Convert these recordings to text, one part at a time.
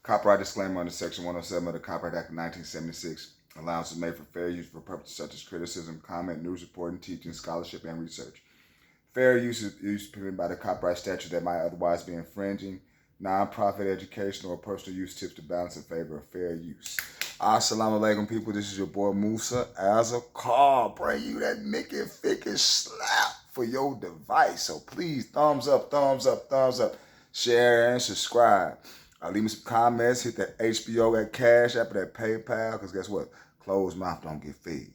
Copyright disclaimer under Section 107 of the Copyright Act of 1976. Allowance is made for fair use for purposes such as criticism, comment, news reporting, teaching, scholarship, and research. Fair use is permitted by the copyright statute that might otherwise be infringing. Non-profit, educational, or personal use tips to balance in favor of fair use. Assalamu alaikum, people. This is your boy Musa as a call. Bring you that Mickey Ficky slap for your device. So please, thumbs up, thumbs up, thumbs up. Share and subscribe. Leave me some comments. Hit that HBO, that Cash App, or that PayPal. Because guess what? Closed mouth don't get fed.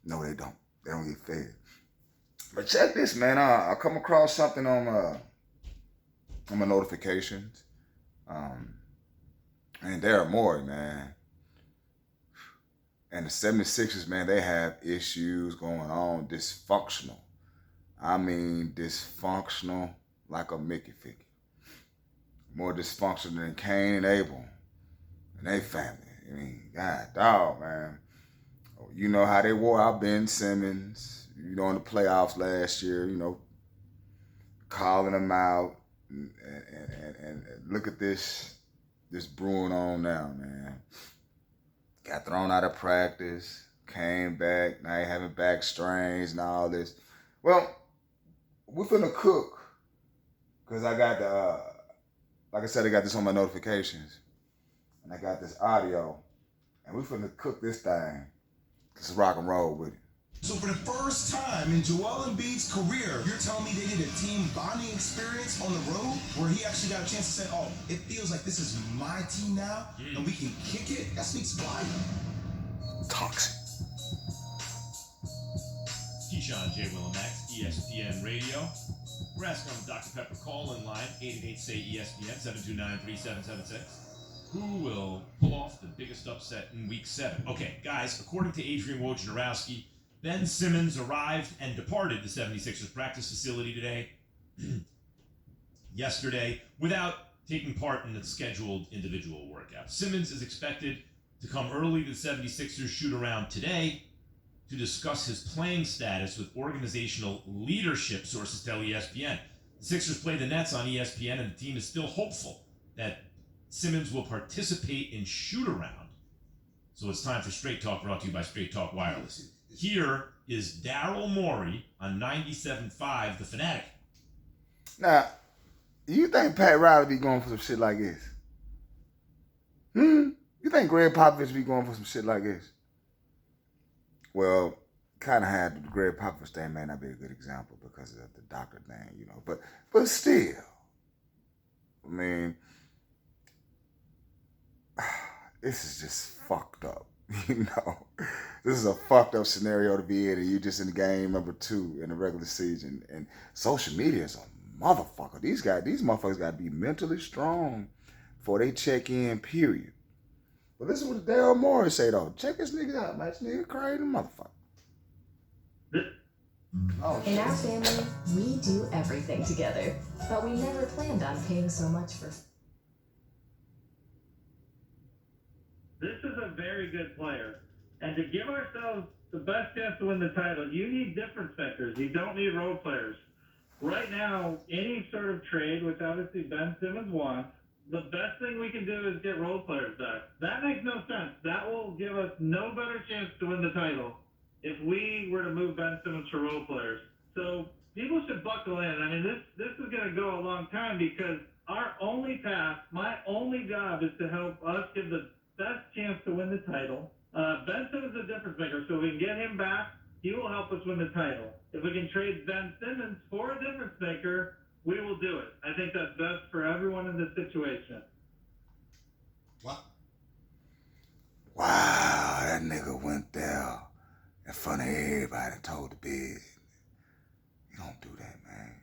No, they don't. They don't get fed. But check this, man. I come across something on my notifications. And there are more, man. And the 76ers, man, they have issues going on. Dysfunctional. I mean, dysfunctional like a Mickey Ficky. More dysfunctional than Cain and Abel and they family. I mean, God, dog, man. You know how they wore out Ben Simmons, in the playoffs last year, calling them out. And look at this brewing on now, man. Got thrown out of practice, came back, now he having back strains and all this. Well, we're finna cook. Because I got like I said, I got this on my notifications. And I got this audio. And we're finna cook this thing. Let's rock and roll with it. So for the first time in Joel Embiid's career, you're telling me they did a team bonding experience on the road where he actually got a chance to say, oh, it feels like this is my team now and we can kick it? That speaks volume. Toxic. Keyshawn J. Willimax, ESPN Radio. We're asking on the Dr. Pepper call-in line, 888-SAY-ESPN, 729-3776. Who will pull off the biggest upset in Week 7? Okay, guys, according to Adrian Wojnarowski, Ben Simmons arrived and departed the 76ers practice facility yesterday, without taking part in the scheduled individual workout. Simmons is expected to come early to the 76ers shoot-around today to discuss his playing status with organizational leadership, sources tell ESPN. The Sixers play the Nets on ESPN, and the team is still hopeful that Simmons will participate in shoot-around. So it's time for Straight Talk, brought to you by Straight Talk Wireless. Here is Daryl Morey on 97.5 The Fanatic. Now, you think Pat Riley be going for some shit like this? You think Greg Popovich be going for some shit like this? Well, kind of had the Greg Popovich thing may not be a good example because of the doctor thing, But still, I mean, this is just fucked up, This is a fucked up scenario to be in, and you just in game number 2 in the regular season. And social media is a motherfucker. These motherfuckers got to be mentally strong before they check in, period. But listen to what Daryl Morey say, though. Check this nigga out, man. This nigga crazy motherfucker. In our family, we do everything together, but we never planned on paying so much for... This is a very good player. And to give ourselves the best chance to win the title, you need difference makers. You don't need role players. Right now, any sort of trade, which obviously Ben Simmons wants, the best thing we can do is get role players back. That makes no sense. That will give us no better chance to win the title if we were to move Ben Simmons for role players. So people should buckle in. I mean, this is going to go a long time because our only path, my only job is to help us give the best chance to win the title. Ben Simmons is a difference maker, so if we can get him back, he will help us win the title. If we can trade Ben Simmons for a difference maker, we will do it. I think that's best for everyone in this situation. What? Wow, that nigga went there in front of everybody and told the big. You don't do that, man.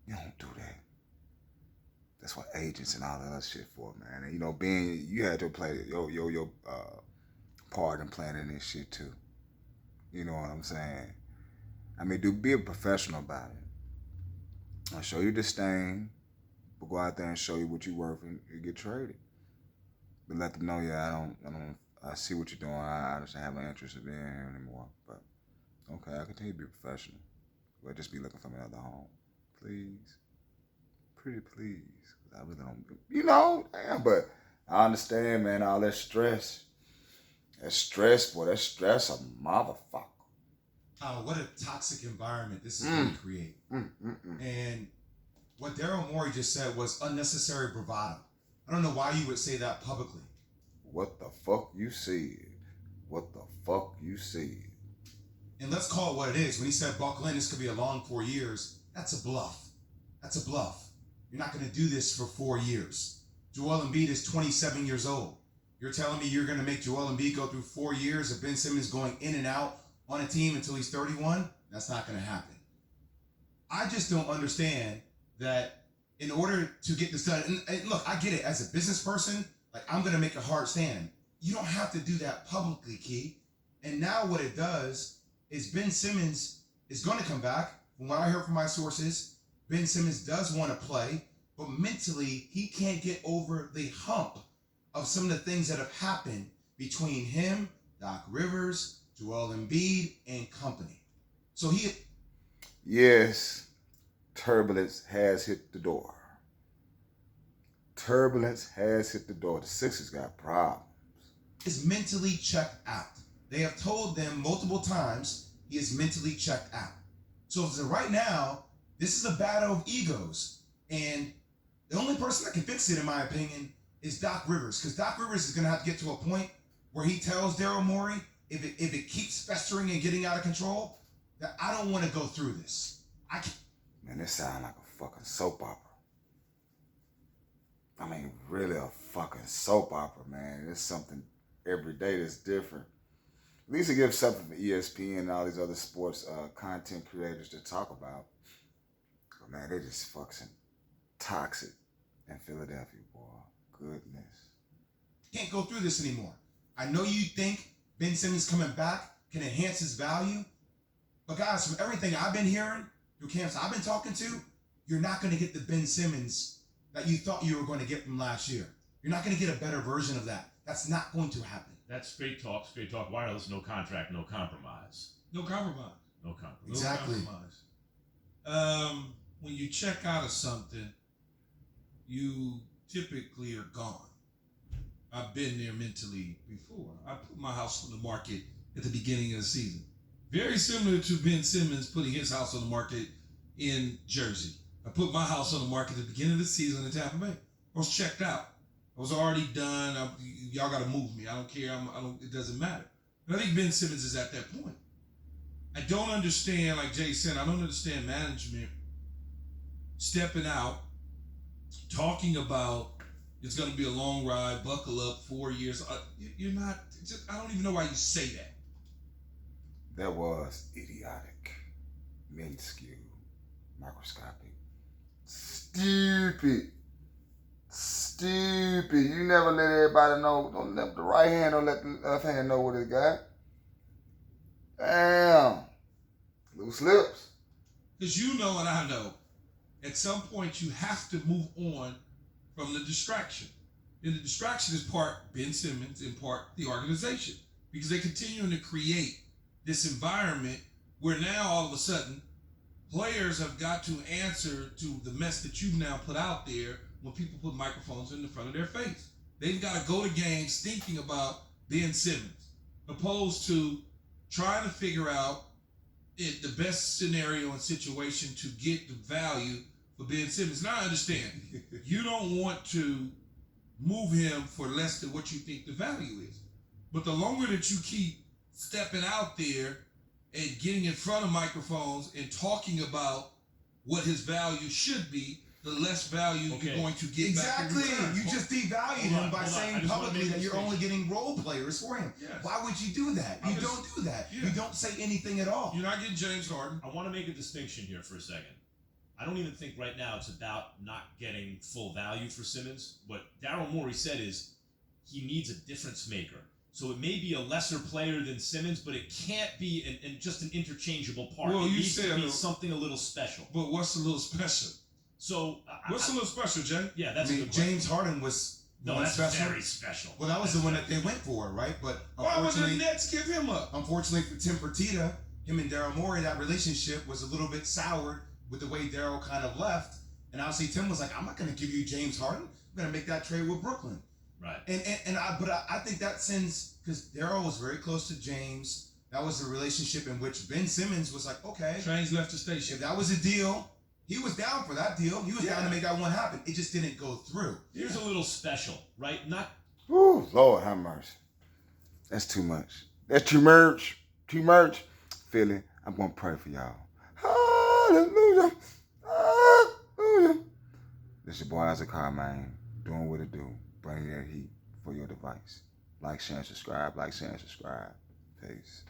You don't do that. That's what agents and all that other shit for, man. And being you had to play your part in planning this shit too. You know what I'm saying? I mean, be a professional about it. I'll show you disdain, but go out there and show you what you're worth and you get traded. But let them know, I see what you're doing. I just have no interest in being here anymore. But okay, I continue to be professional. But just be looking for another home, please. pretty please. I really don't, damn, but I understand, man, all that stress. That stress, boy, that stress a motherfucker. What a toxic environment this is going to create. And what Daryl Morey just said was unnecessary bravado. I don't know why you would say that publicly. What the fuck you said? What the fuck you said? And let's call it what it is. When he said buckle in, this could be a long 4 years, that's a bluff. That's a bluff. You're not going to do this for 4 years. Joel Embiid is 27 years old. You're telling me you're going to make Joel Embiid go through 4 years of Ben Simmons going in and out on a team until he's 31? That's not going to happen. I just don't understand that in order to get this done, and look, I get it. As a business person, like, I'm going to make a hard stand. You don't have to do that publicly, Key. And now what it does is Ben Simmons is going to come back. From what I heard from my sources, Ben Simmons does want to play, but mentally he can't get over the hump of some of the things that have happened between him, Doc Rivers, Joel Embiid, and company. So Yes, turbulence has hit the door. Turbulence has hit the door. The Sixers got problems. is mentally checked out. They have told them multiple times he is mentally checked out. So right now, this is a battle of egos. And the only person that can fix it, in my opinion, is Doc Rivers. Because Doc Rivers is going to have to get to a point where he tells Daryl Morey, if it keeps festering and getting out of control, that I don't want to go through this. Man, this sounds like a fucking soap opera. I mean, really a fucking soap opera, man. It's something every day that's different. At least it gives something for ESPN and all these other sports content creators to talk about. But man, they just fucking toxic in Philadelphia, boy. Goodness. Can't go through this anymore. I know you think Ben Simmons coming back can enhance his value, but guys, from everything I've been hearing through camps I've been talking to, you're not going to get the Ben Simmons that you thought you were going to get from last year. You're not going to get a better version of that. That's not going to happen. That's Straight Talk Wireless, no contract, no compromise. No compromise. No compromise. Exactly. No compromise. When you check out of something, you typically are gone. I've been there mentally before. I put my house on the market at the beginning of the season. Very similar to Ben Simmons putting his house on the market in Jersey. I put my house on the market at the beginning of the season in Tampa Bay. I was checked out. I was already done. Y'all got to move me. I don't care. It doesn't matter. And I think Ben Simmons is at that point. I don't understand, like Jay said, I don't understand management stepping out, talking about it's going to be a long ride, buckle up, 4 years. You're not, I don't even know why you say that. That was idiotic, minuscule, microscopic, stupid. You never let everybody know. Don't let the right hand, don't let the left hand know what it got. Damn. Loose lips. Because you know and I know, at some point you have to move on from the distraction. And the distraction is part Ben Simmons and part the organization. Because they're continuing to create this environment where now all of a sudden players have got to answer to the mess that you've now put out there when people put microphones in the front of their face. They've got to go to games thinking about Ben Simmons, opposed to trying to figure out the best scenario and situation to get the value for Ben Simmons. Now I understand, you don't want to move him for less than what you think the value is. But the longer that you keep stepping out there and getting in front of microphones and talking about what his value should be, the less value you're going to get Exactly. back in return. You just devalued him by saying publicly that you're only getting role players for him. Yes. Why would you do that? You don't do that. Yeah. You don't say anything at all. You're not getting James Harden. I want to make a distinction here for a second. I don't even think right now it's about not getting full value for Simmons. What Daryl Morey said is he needs a difference maker. So it may be a lesser player than Simmons, but it can't be just an interchangeable part. Well, it you needs to said be something a little special. But what's a little special? So What's a little special, Jay? Yeah, that's I a mean, good question. James Harden was No, one that's special. very special. Well, that was the one that they went for, right? But Why would the unfortunately, Nets give him up? unfortunately for Tim Fertitta, him and Daryl Morey, that relationship was a little bit soured with the way Daryl kind of left. And obviously Tim was like, I'm not going to give you James Harden. I'm going to make that trade with Brooklyn. Right. But I think that sends, because Daryl was very close to James. That was a relationship in which Ben Simmons was like, okay, Trains left the station. if that was a deal, he was down for that deal. He was down to make that one happen. It just didn't go through. Here's a little special, right? Not Woo, Lord have mercy. That's too much. That's too much. Too much. Philly, I'm going to pray for y'all. Hallelujah. Hallelujah. This your boy Isaac Carmine, doing what it do. Bringing that heat for your device. Like, share, and subscribe. Like, share, and subscribe. Peace.